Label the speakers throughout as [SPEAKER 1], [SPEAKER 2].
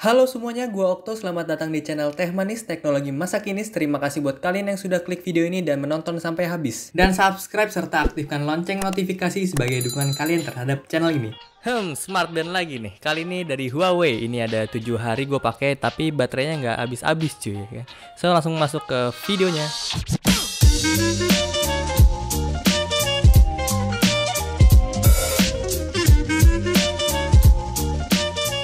[SPEAKER 1] Halo semuanya, gua Okto. Selamat datang di channel Teh Manis Teknologi Masa Kini. Terima kasih buat kalian yang sudah klik video ini dan menonton sampai habis. Dan subscribe serta aktifkan lonceng notifikasi sebagai dukungan kalian terhadap channel ini. Smart band lagi nih. Kali ini dari Huawei. Ini ada 7 hari gue pakai, tapi baterainya nggak habis-habis cuy. So langsung masuk ke videonya.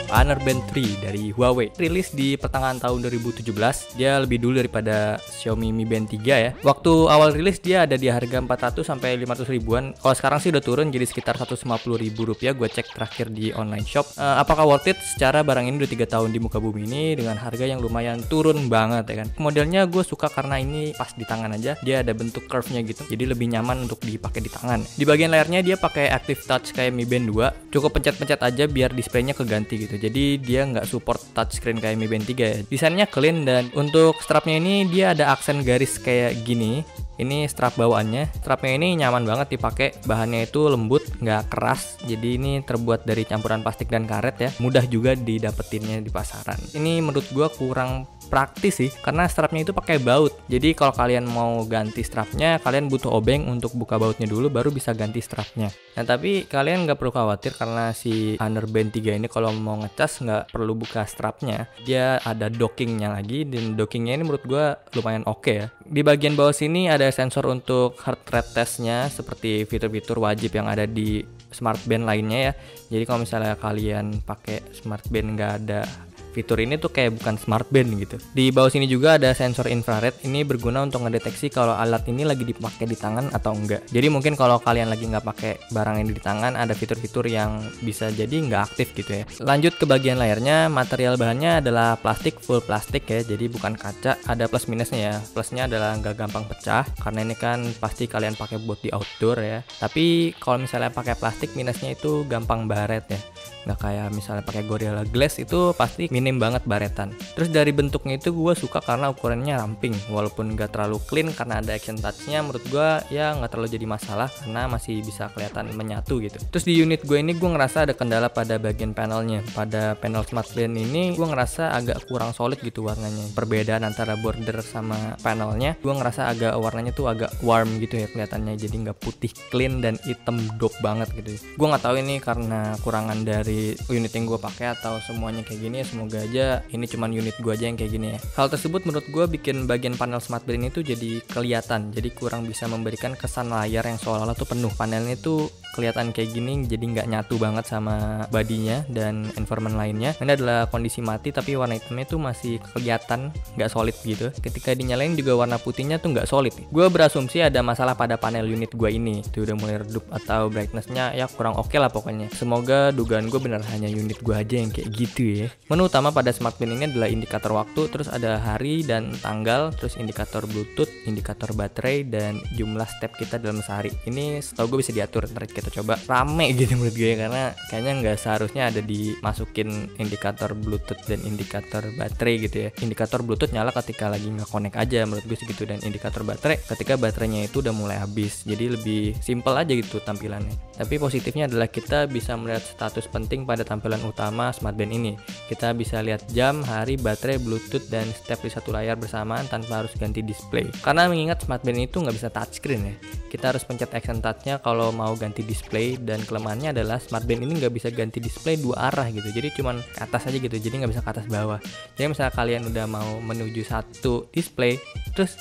[SPEAKER 1] Honor Band 3 dari Huawei, rilis di pertengahan tahun 2017. Dia lebih dulu daripada Xiaomi Mi Band 3 ya. Waktu awal rilis dia ada di harga 400 sampai 500 ribuan. Kalau sekarang sih udah turun jadi sekitar 150 ribu rupiah. Gue cek terakhir di online shop. Apakah worth it? Secara barang ini udah 3 tahun di muka bumi ini dengan harga yang lumayan turun banget ya kan. Modelnya gue suka karena ini pas di tangan aja. Dia ada bentuk curve-nya gitu. Jadi lebih nyaman untuk dipakai di tangan. Di bagian layarnya dia pakai Active Touch kayak Mi Band 2. Cukup pencet-pencet aja biar displaynya keganti gitu. Jadi dia nggak support touchscreen kayak Mi Band 3 ya. Desainnya clean dan untuk strapnya ini dia ada aksen garis kayak gini. Ini strap bawaannya. Strapnya ini nyaman banget dipakai. Bahannya itu lembut, nggak keras. Jadi ini terbuat dari campuran plastik dan karet ya. Mudah juga didapetinnya di pasaran. Ini menurut gua kurang praktis sih karena strapnya itu pakai baut. Jadi kalau kalian mau ganti strapnya, kalian butuh obeng untuk buka bautnya dulu baru bisa ganti strapnya. Nah tapi kalian nggak perlu khawatir karena si Honor Band 3 ini kalau mau ngecas nggak perlu buka strapnya. Dia ada dockingnya lagi dan dockingnya ini menurut gua lumayan oke ya. Di bagian bawah sini ada sensor untuk heart rate testnya seperti fitur-fitur wajib yang ada di smart band lainnya ya. Jadi kalau misalnya kalian pakai smart band nggak ada fitur ini tuh kayak bukan smart band gitu. Di bawah sini juga ada sensor infrared. Ini berguna untuk ngedeteksi kalau alat ini lagi dipakai di tangan atau enggak. Jadi mungkin kalau kalian lagi nggak pakai barang ini di tangan, ada fitur-fitur yang bisa jadi nggak aktif gitu ya. Lanjut ke bagian layarnya, material bahannya adalah plastik, full plastik ya. Jadi bukan kaca. Ada plus minusnya ya. Plusnya adalah nggak gampang pecah karena ini kan pasti kalian pakai buat di outdoor ya. Tapi kalau misalnya pakai plastik, minusnya itu gampang baret ya. Nggak kayak misalnya pakai Gorilla Glass itu pasti minim banget baretan. Terus dari bentuknya itu gue suka karena ukurannya ramping, walaupun nggak terlalu clean karena ada action touch-nya. Menurut gue ya nggak terlalu jadi masalah karena masih bisa kelihatan menyatu gitu. Terus di unit gue ini gue ngerasa ada kendala pada bagian panelnya. Pada panel smart band ini gue ngerasa agak kurang solid gitu warnanya. Perbedaan antara border sama panelnya, gue ngerasa agak warnanya tuh agak warm gitu ya kelihatannya. Jadi nggak putih clean dan hitam dope banget gitu. Gue nggak tahu ini karena kurangan dari unit yang gue pakai atau semuanya kayak gini ya. Semoga aja ini cuman unit gue aja yang kayak gini ya. Hal tersebut menurut gue bikin bagian panel smart band ini tuh jadi kelihatan, jadi kurang bisa memberikan kesan layar yang seolah-olah tuh penuh. Panelnya tuh kelihatan kayak gini jadi nggak nyatu banget sama bodinya dan environment lainnya. Ini adalah kondisi mati tapi warna hitamnya tuh masih kelihatan nggak solid gitu. Ketika dinyalain juga warna putihnya tuh nggak solid. Gue berasumsi ada masalah pada panel unit gue ini. Itu udah mulai redup atau brightnessnya ya kurang oke lah pokoknya. Semoga dugaan gue benar hanya unit gue aja yang kayak gitu ya. Menu utama pada smart band ini adalah indikator waktu, terus ada hari dan tanggal, terus indikator Bluetooth, indikator baterai, dan jumlah step kita dalam sehari. Ini setahu gue bisa diatur. Ntar kita coba rame gitu menurut gue karena kayaknya nggak seharusnya ada dimasukin indikator Bluetooth dan indikator baterai gitu ya. Indikator Bluetooth nyala ketika lagi nggak connect aja menurut gue segitu, dan indikator baterai ketika baterainya itu udah mulai habis. Jadi lebih simple aja gitu tampilannya. Tapi positifnya adalah kita bisa melihat status penting pada tampilan utama smart band ini. Kita bisa lihat jam, hari, baterai, Bluetooth, dan step di satu layar bersamaan tanpa harus ganti display. Karena mengingat smart band itu nggak bisa touchscreen ya. Kita harus pencet action touch-nya kalau mau ganti display, dan kelemahannya adalah smart band ini nggak bisa ganti display dua arah gitu. Jadi cuman ke atas aja gitu. Jadi nggak bisa ke atas bawah. Jadi misalnya kalian udah mau menuju satu display, terus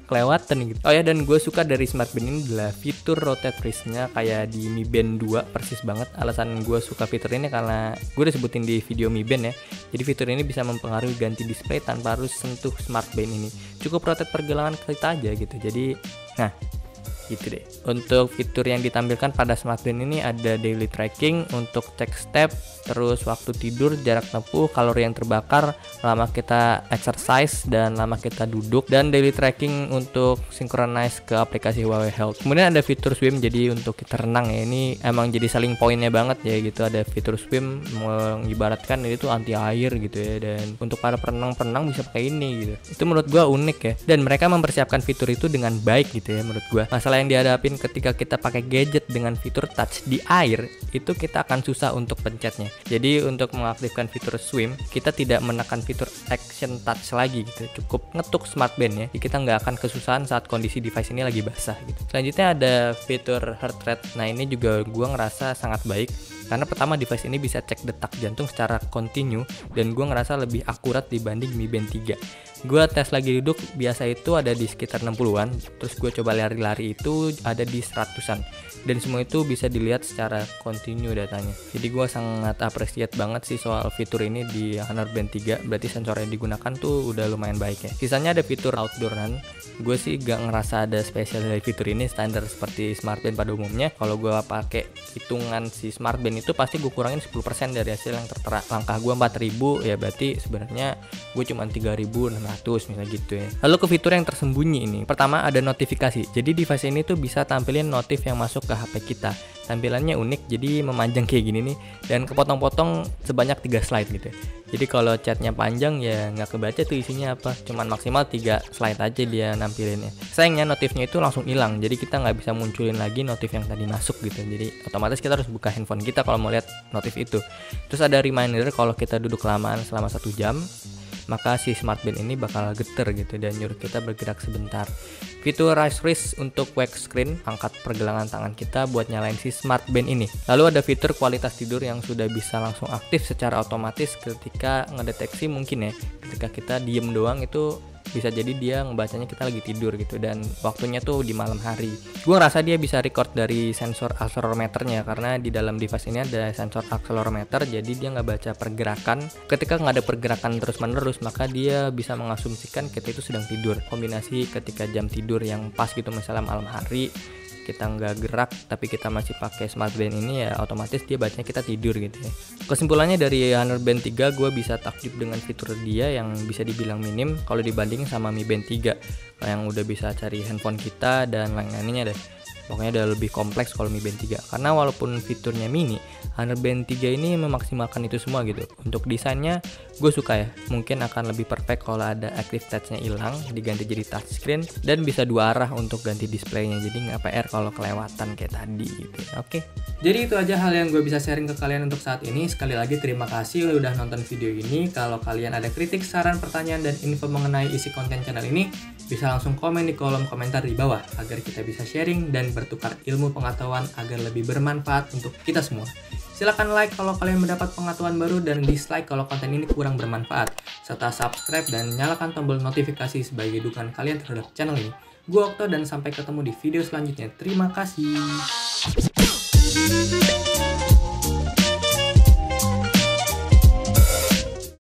[SPEAKER 1] kelewatan gitu. Oh ya, dan gue suka dari smart band ini adalah fitur rotate wrist-nya kayak di Mi Band 2 persis banget. Alasan gue suka fitur ini karena gue udah sebutin di video Mi Band ya. Jadi fitur ini bisa mempengaruhi ganti display tanpa harus sentuh smart band ini. Cukup rotate pergelangan kita aja gitu. Jadi gitu deh. Untuk fitur yang ditampilkan pada smart band ini ada daily tracking untuk cek step, terus waktu tidur, jarak tempuh, kalori yang terbakar, lama kita exercise, dan lama kita duduk, dan daily tracking untuk synchronize ke aplikasi Huawei Health. Kemudian ada fitur swim, jadi untuk kita renang ya. Ini emang jadi selling pointnya banget ya gitu. Ada fitur swim mengibaratkan ini tuh anti air gitu ya, dan untuk para perenang bisa pakai ini gitu. Itu menurut gua unik ya, dan mereka mempersiapkan fitur itu dengan baik gitu ya menurut gua. Masalah masalah yang dihadapin ketika kita pakai gadget dengan fitur touch di air, itu kita akan susah untuk pencetnya. Jadi untuk mengaktifkan fitur swim, kita tidak menekan fitur action touch lagi gitu, cukup ngetuk smart band ya. Jadi kita nggak akan kesusahan saat kondisi device ini lagi basah gitu. Selanjutnya ada fitur heart rate. Nah ini juga gua ngerasa sangat baik, karena pertama device ini bisa cek detak jantung secara kontinu, dan gua ngerasa lebih akurat dibanding Mi Band 3. Gua tes lagi duduk biasa itu ada di sekitar 60-an, terus gue coba lari-lari itu ada di 100-an, dan semua itu bisa dilihat secara kontinu datanya. Jadi gue sangat appreciate banget sih soal fitur ini di Honor Band 3, berarti sensor yang digunakan tuh udah lumayan baik ya. Sisanya ada fitur outdoor run, gue sih gak ngerasa ada spesial dari fitur ini, standar seperti smart band pada umumnya. Kalau gue pakai hitungan si smart band itu pasti gue kurangin 10% dari hasil yang tertera. Langkah gue 4000 ya, berarti sebenarnya gue cuma 3600 misalnya gitu ya. Lalu ke fitur yang tersembunyi ini, pertama ada notifikasi. Jadi device ini tuh bisa tampilin notif yang masuk ke HP kita. Tampilannya unik, jadi memanjang kayak gini nih, dan kepotong-potong sebanyak 3 slide gitu. Jadi kalau chatnya panjang ya nggak kebaca tuh isinya apa, cuman maksimal 3 slide aja dia nampilinnya. Sayangnya notifnya itu langsung hilang, jadi kita nggak bisa munculin lagi notif yang tadi masuk gitu. Jadi otomatis kita harus buka handphone kita kalau mau lihat notif itu. Terus ada reminder kalau kita duduk kelamaan selama 1 jam, maka si smart band ini bakal geter gitu dan nyuruh kita bergerak sebentar. Fitur raise wrist untuk wake screen, angkat pergelangan tangan kita buat nyalain si smart band ini. Lalu ada fitur kualitas tidur yang sudah bisa langsung aktif secara otomatis ketika ngedeteksi mungkin ya, ketika kita diem doang itu bisa jadi dia ngebacanya kita lagi tidur gitu, dan waktunya tuh di malam hari. Gue ngerasa dia bisa record dari sensor accelerometernya, karena di dalam device ini ada sensor accelerometer, jadi dia nggak baca pergerakan. Ketika nggak ada pergerakan terus menerus, maka dia bisa mengasumsikan kita itu sedang tidur. Kombinasi ketika jam tidur yang pas gitu, misalnya malam hari kita nggak gerak tapi kita masih pakai smart band ini, ya otomatis dia bacanya kita tidur gitu ya. Kesimpulannya dari Honor Band 3, gue bisa takjub dengan fitur dia yang bisa dibilang minim kalau dibanding sama Mi Band 3 yang udah bisa cari handphone kita dan lain-lainnya deh. Pokoknya udah lebih kompleks kalau Mi Band 3, karena walaupun fiturnya mini, Honor Band 3 ini memaksimalkan itu semua gitu. Untuk desainnya gue suka ya, mungkin akan lebih perfect kalau ada active touch-nya hilang, diganti jadi touchscreen, dan bisa 2 arah untuk ganti displaynya, jadi nggak PR kalau kelewatan kayak tadi gitu. Oke. Jadi itu aja hal yang gue bisa sharing ke kalian untuk saat ini. Sekali lagi terima kasih udah nonton video ini. Kalau kalian ada kritik, saran, pertanyaan, dan info mengenai isi konten channel ini, bisa langsung komen di kolom komentar di bawah agar kita bisa sharing dan bertukar ilmu pengetahuan agar lebih bermanfaat untuk kita semua. Silahkan like kalau kalian mendapat pengetahuan baru, dan dislike kalau konten ini kurang bermanfaat, serta subscribe dan nyalakan tombol notifikasi sebagai dukungan kalian terhadap channel ini. Gue Okto, dan sampai ketemu di video selanjutnya. Terima kasih.